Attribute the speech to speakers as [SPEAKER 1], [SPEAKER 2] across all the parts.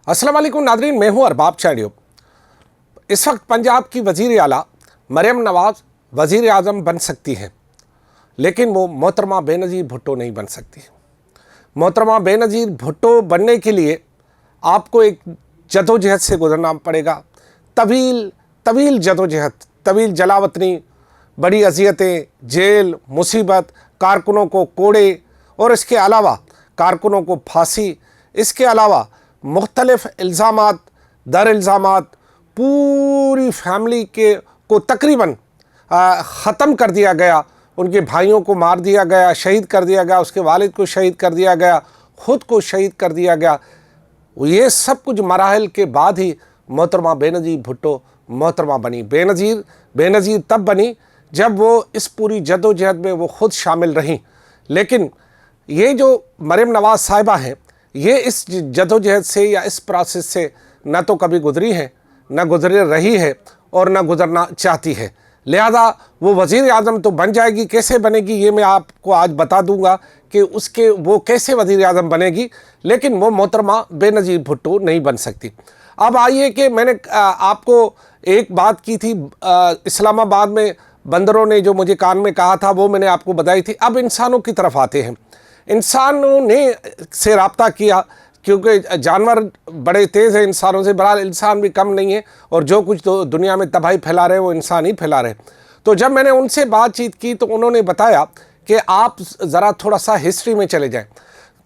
[SPEAKER 1] अस्सलाम वालेकुम नादरीन, मैं हूँ अरबाब चाडियो। इस वक्त पंजाब की वज़ीर आला मरियम नवाज़ वज़ीर आज़म बन सकती हैं, लेकिन वो मोहतरमा बेनज़ीर भुट्टो नहीं बन सकती। मोहतरमा बेनज़ीर भुट्टो बनने के लिए आपको एक जदोजहद से गुजरना पड़ेगा, तवील जदोजहद, तवील जलावतनी, बड़ी अजियतें, जेल, मुसीबत, कारकुनों को कोड़े और इसके अलावा कारकुनों को फांसी, इसके अलावा मुख्तलिफ़ इल्ज़ामात दर इल्ज़ामात, पूरी फैमिली को तकरीबन ख़त्म कर दिया गया। उनके भाइयों को मार दिया गया, शहीद कर दिया गया, उसके वालिद को शहीद कर दिया गया, ख़ुद को शहीद कर दिया गया। ये सब कुछ मराहल के बाद ही मोहतरमा बेनज़ीर भुट्टो मोहतरमा बनी। बेनज़ीर तब बनी जब वो इस पूरी जदोजहद में वो ख़ुद शामिल रहीं। लेकिन ये जो मरियम नवाज़ साहिबा हैं, ये इस जदोजहद से या इस प्रोसेस से न तो कभी गुजरी है, न गुजर रही है और न गुजरना चाहती है। लिहाजा वो वज़ीर आज़म तो बन जाएगी, कैसे बनेगी ये मैं आपको आज बता दूंगा कि वो कैसे वज़ीर आज़म बनेगी, लेकिन वो मोहतरमा बेनज़ीर भुट्टो नहीं बन सकती। अब आइए कि मैंने आपको एक बात की थी, इस्लामाबाद में बंदरों ने जो मुझे कान में कहा था वो मैंने आपको बताई थी। अब इंसानों की तरफ आते हैं। इंसानों ने से रब्ता किया, क्योंकि जानवर बड़े तेज़ हैं इंसानों से, बहरहाल इंसान भी कम नहीं है और जो कुछ तो दुनिया में तबाही फैला रहे हैं वो इंसान ही फैला रहे हैं। तो जब मैंने उनसे बातचीत की तो उन्होंने बताया कि आप ज़रा थोड़ा सा हिस्ट्री में चले जाएं,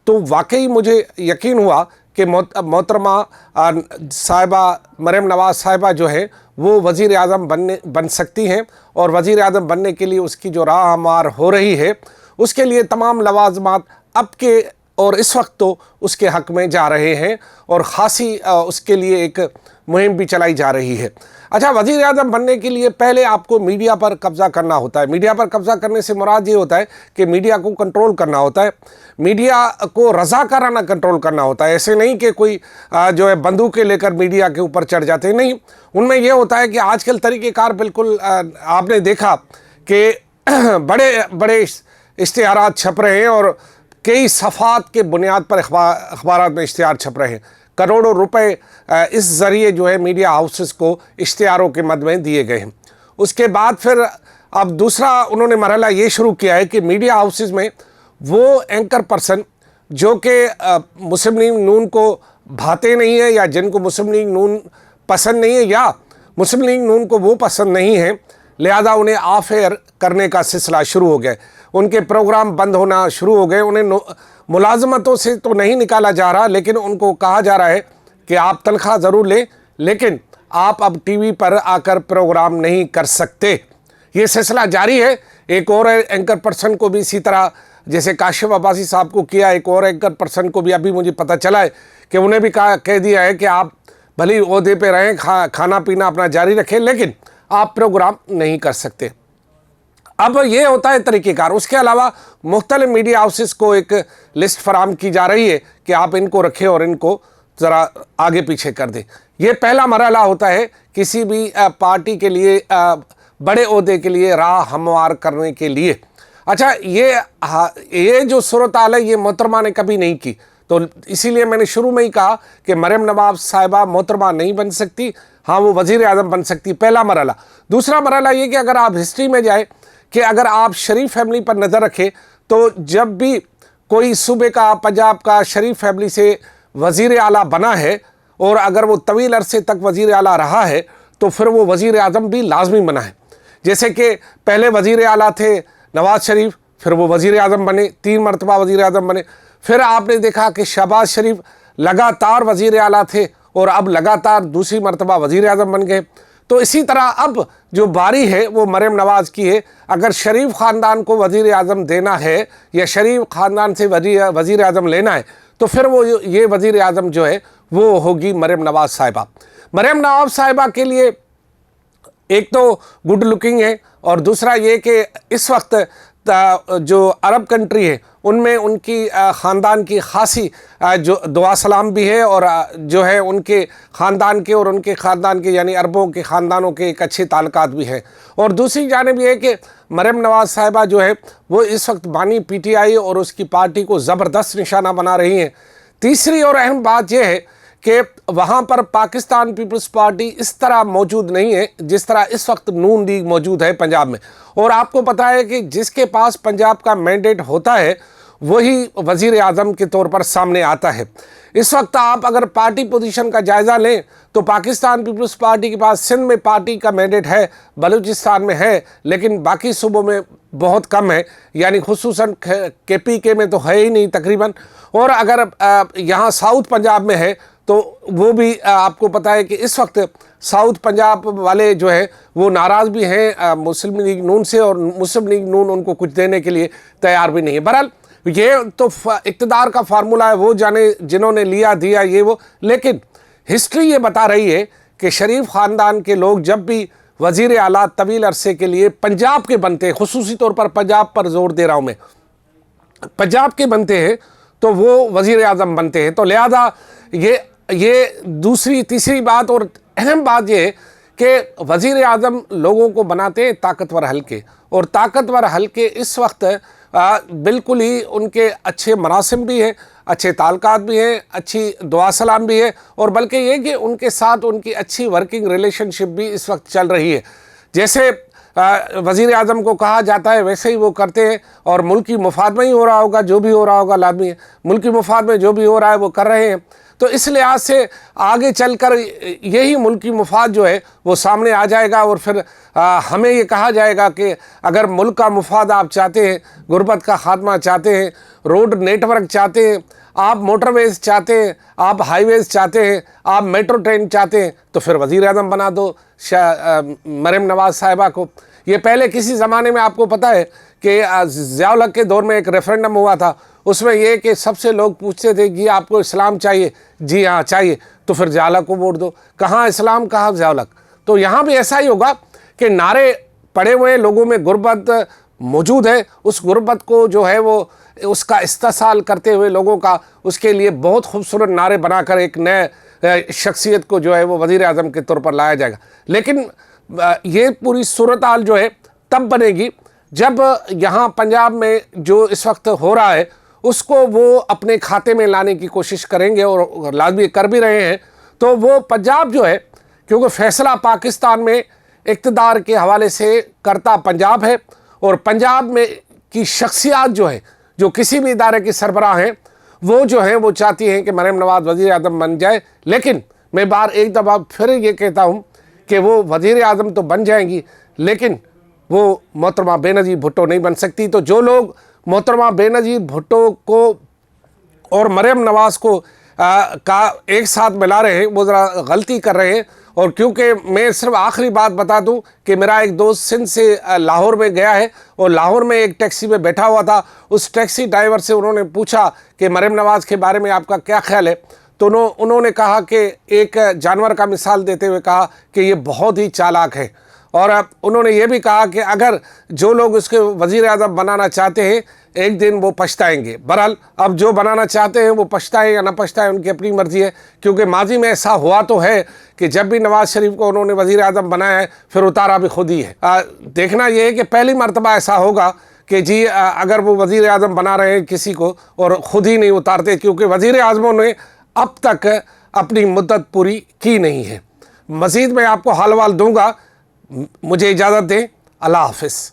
[SPEAKER 1] तो वाकई मुझे यकीन हुआ कि मोहतरमा साहिबा मरियम नवाज़ साहिबा जो है वो वज़ीर आज़म बन सकती हैं, और वज़ीर आज़म बनने के लिए उसकी जो राह हमार हो रही है उसके लिए तमाम लवाज़मात अब के और इस वक्त तो उसके हक़ में जा रहे हैं और ख़ासी उसके लिए एक मुहिम भी चलाई जा रही है। अच्छा, वज़ीर आज़म बनने के लिए पहले आपको मीडिया पर कब्ज़ा करना होता है। मीडिया पर कब्ज़ा करने से मुराद ये होता है कि मीडिया को कंट्रोल करना होता है, मीडिया को रज़ाकाराना कंट्रोल करना होता है। ऐसे नहीं कि कोई जो है बंदूकें लेकर मीडिया के ऊपर चढ़ जाते, नहीं। उनमें यह होता है कि आजकल तरीक़ेकार बिल्कुल आपने देखा कि बड़े बड़े इश्तिहारात छप रहे हैं और कई सफ़ात के बुनियाद पर अखबारात में इश्तिहार छप रहे हैं। करोड़ों रुपए इस ज़रिए जो है मीडिया हाउसेस को इश्तिहारों के मद में दिए गए हैं। उसके बाद फिर अब दूसरा उन्होंने मरहला ये शुरू किया है कि मीडिया हाउसेस में वो एंकर पर्सन जो कि मुस्लिम लीग नून को भाते नहीं है, या जिनको मुस्लिम लीग नून पसंद नहीं है, या मुस्लिम लीग नून को वो पसंद नहीं है, लिहाजा उन्हें ऑफ एयर करने का सिलसिला शुरू हो गया। उनके प्रोग्राम बंद होना शुरू हो गए। उन्हें मुलाजमतों से तो नहीं निकाला जा रहा, लेकिन उनको कहा जा रहा है कि आप तनख्वाह ज़रूर लें, लेकिन आप अब टीवी पर आकर प्रोग्राम नहीं कर सकते। ये सिलसिला जारी है। एक और एंकर पर्सन को भी इसी तरह, जैसे काशिफ अब्बासी साहब को किया, एक और एंकर पर्सन को भी अभी मुझे पता चला है कि उन्हें भी कह दिया है कि आप भली ओहदे पे रहें, खाना पीना अपना जारी रखें, लेकिन आप प्रोग्राम नहीं कर सकते। अब ये होता है तरीक़ेकार। उसके अलावा मुख्तलिफ मीडिया हाउसेस को एक लिस्ट फराम की जा रही है कि आप इनको रखें और इनको ज़रा आगे पीछे कर दें। ये पहला मरहला होता है किसी भी पार्टी के लिए, बड़े ओहदे के लिए राह हमवार करने के लिए। अच्छा, ये जो सूरत हाल है ये मोहतरमा ने कभी नहीं की, तो इसीलिए मैंने शुरू में ही कहा कि मरियम नवाज़ साहिबा मोहतरमा नहीं बन सकती। हाँ, वो वज़ीर आज़म बन सकती, पहला मरहला। दूसरा मरहला ये कि अगर आप हिस्ट्री में जाए कि अगर आप शरीफ फैमिली पर नज़र रखें तो जब भी कोई सूबे का, पंजाब का शरीफ फैमिली से वज़ीर आला बना है और अगर वो तवील अरसे तक वज़ीर आला रहा है तो फिर वो वज़ीर आज़म भी लाजमी बना है। जैसे कि पहले वज़ीर आला थे नवाज़ शरीफ, फिर वो वज़ीर आज़म बने, 3 मरतबा वज़ीर आज़म बने। फिर आपने देखा कि शहबाज शरीफ लगातार वज़ीर आला थे और अब लगातार दूसरी मरतबा वज़ीर आज़म बन गए। तो इसी तरह अब जो बारी है वो मरियम नवाज़ की है। अगर शरीफ ख़ानदान को वज़ीर आज़म देना है या शरीफ ख़ानदान से वज़ीर आज़म लेना है तो फिर वो ये वज़ीर आज़म जो है वो होगी मरियम नवाज़ साहिबा। मरियम नवाज़ साहिबा के लिए एक तो गुड लुकिंग है, और दूसरा ये कि इस वक्त जो अरब कंट्री है उनमें उनकी ख़ानदान की ख़ासी जो दुआ सलाम भी है, और जो है उनके ख़ानदान के और उनके ख़ानदान के यानी अरबों के ख़ानदानों के एक अच्छे ताल्लुकात भी हैं। और दूसरी जानिब ये है कि मरियम नवाज़ साहिबा जो है वो इस वक्त बानी PTI और उसकी पार्टी को ज़बरदस्त निशाना बना रही हैं। तीसरी और अहम बात यह है کہ وہاں پر پاکستان پیپلز پارٹی اس طرح موجود نہیں ہے جس طرح اس وقت نون لیگ موجود ہے پنجاب میں. اور آپ کو پتہ ہے کہ جس کے پاس پنجاب کا مینڈیٹ ہوتا ہے وہی وزیر اعظم کے طور پر سامنے آتا ہے. اس وقت آپ اگر پارٹی پوزیشن کا جائزہ لیں تو پاکستان پیپلز پارٹی کے پاس سندھ میں پارٹی کا مینڈیٹ ہے، بلوچستان میں ہے، لیکن باقی صوبوں میں بہت کم ہے، یعنی خصوصاً KPK میں تو ہے ہی نہیں تقریباً. اور اگر یہاں ساؤتھ پنجاب میں ہے تو وہ بھی آپ کو پتہ ہے کہ اس وقت ساؤتھ پنجاب والے جو ہے وہ ناراض بھی ہیں مسلم لیگ نون سے، اور مسلم لیگ نون ان کو کچھ دینے کے لیے تیار بھی نہیں ہے. بہرحال یہ تو اقتدار کا فارمولہ ہے، وہ جانے جنہوں نے لیا دیا یہ وہ، لیکن ہسٹری یہ بتا رہی ہے کہ شریف خاندان کے لوگ جب بھی وزیر اعلیٰ طویل عرصے کے لیے پنجاب کے بنتے ہیں، خصوصی طور پر پنجاب پر زور دے رہا ہوں میں، پنجاب کے بنتے ہیں تو وہ وزیر اعظم بنتے ہیں. تو لہذا یہ دوسری تیسری بات اور اہم بات یہ ہے کہ وزیر اعظم لوگوں کو بناتے ہیں طاقتور حلقے، اور طاقتور حلقے اس وقت بالکل ہی ان کے اچھے مناسب بھی ہیں، اچھے تعلقات بھی ہیں، اچھی دعا سلام بھی ہے، اور بلکہ یہ کہ ان کے ساتھ ان کی اچھی ورکنگ ریلیشن شپ بھی اس وقت چل رہی ہے. جیسے وزیر اعظم کو کہا جاتا ہے ویسے ہی وہ کرتے ہیں، اور ملکی مفاد میں ہی ہو رہا ہوگا، جو بھی ہو رہا ہوگا لازمی ہے، ملکی مفاد میں جو بھی ہو رہا ہے وہ کر رہے ہیں. تو اس لحاظ سے آگے چل کر یہی ملکی مفاد جو ہے وہ سامنے آ جائے گا، اور پھر ہمیں یہ کہا جائے گا کہ اگر ملک کا مفاد آپ چاہتے ہیں، غربت کا خاتمہ چاہتے ہیں، روڈ نیٹ ورک چاہتے ہیں، آپ موٹر ویز چاہتے ہیں، آپ ہائی ویز چاہتے ہیں، آپ میٹرو ٹرین چاہتے ہیں، تو پھر وزیر اعظم بنا دو مریم نواز صاحبہ کو. یہ پہلے کسی زمانے میں آپ کو پتہ ہے کہ ضیاء الحق کے دور میں ایک ریفرنڈم ہوا تھا، اس میں یہ کہ سب سے لوگ پوچھتے تھے کہ آپ کو اسلام چاہیے؟ جی ہاں چاہیے. تو پھر ضیاء الحق کو ووٹ دو. کہاں اسلام کہاں ضیاء الحق؟ تو یہاں بھی ایسا ہی ہوگا کہ نعرے پڑے ہوئے لوگوں میں غربت موجود ہے، اس غربت کو جو ہے وہ اس کا استحصال کرتے ہوئے لوگوں کا اس کے لیے بہت خوبصورت نعرے بنا کر ایک نئے شخصیت کو جو ہے وہ وزیر اعظم کے طور پر لایا جائے گا. لیکن یہ پوری صورتحال جو ہے تب بنے گی جب یہاں پنجاب میں جو اس وقت ہو رہا ہے اس کو وہ اپنے کھاتے میں لانے کی کوشش کریں گے، اور لازمی کر بھی رہے ہیں. تو وہ پنجاب جو ہے، کیونکہ فیصلہ پاکستان میں اقتدار کے حوالے سے کرتا پنجاب ہے، اور پنجاب میں کی شخصیات جو ہے جو کسی بھی ادارے کی سربراہ ہیں وہ جو ہیں وہ چاہتی ہیں کہ مریم نواز وزیر اعظم بن جائے. لیکن میں ایک دفعہ پھر یہ کہتا ہوں کہ وہ وزیر اعظم تو بن جائیں گی لیکن وہ محترمہ بے نظیر بھٹو نہیں بن سکتی. تو جو لوگ محترمہ بے نظیر بھٹو کو اور مریم نواز کو کا ایک ساتھ ملا رہے ہیں وہ ذرا غلطی کر رہے ہیں. اور کیونکہ میں صرف آخری بات بتا دوں کہ میرا ایک دوست سندھ سے لاہور میں گیا ہے، اور لاہور میں ایک ٹیکسی میں بیٹھا ہوا تھا، اس ٹیکسی ڈرائیور سے انہوں نے پوچھا کہ مریم نواز کے بارے میں آپ کا کیا خیال ہے؟ تو انہوں نے کہا کہ ایک جانور کا مثال دیتے ہوئے کہا کہ یہ بہت ہی چالاک ہے، اور انہوں نے یہ بھی کہا کہ اگر جو لوگ اس کے وزیر اعظم بنانا چاہتے ہیں ایک دن وہ پچھتائیں گے. بہرحال اب جو بنانا چاہتے ہیں وہ پچھتائیں یا نہ پچھتائیں ان کی اپنی مرضی ہے، کیونکہ ماضی میں ایسا ہوا تو ہے کہ جب بھی نواز شریف کو انہوں نے وزیر اعظم بنایا ہے پھر اتارا بھی خود ہی ہے. دیکھنا یہ ہے کہ پہلی مرتبہ ایسا ہوگا کہ جی اگر وہ وزیر اعظم بنا رہے ہیں کسی کو اور خود ہی نہیں اتارتے، کیونکہ وزیر اعظموں نے اب تک اپنی مدت پوری کی نہیں ہے. مزید میں آپ کو حال وال دوں گا، مجھے اجازت دیں. اللہ حافظ.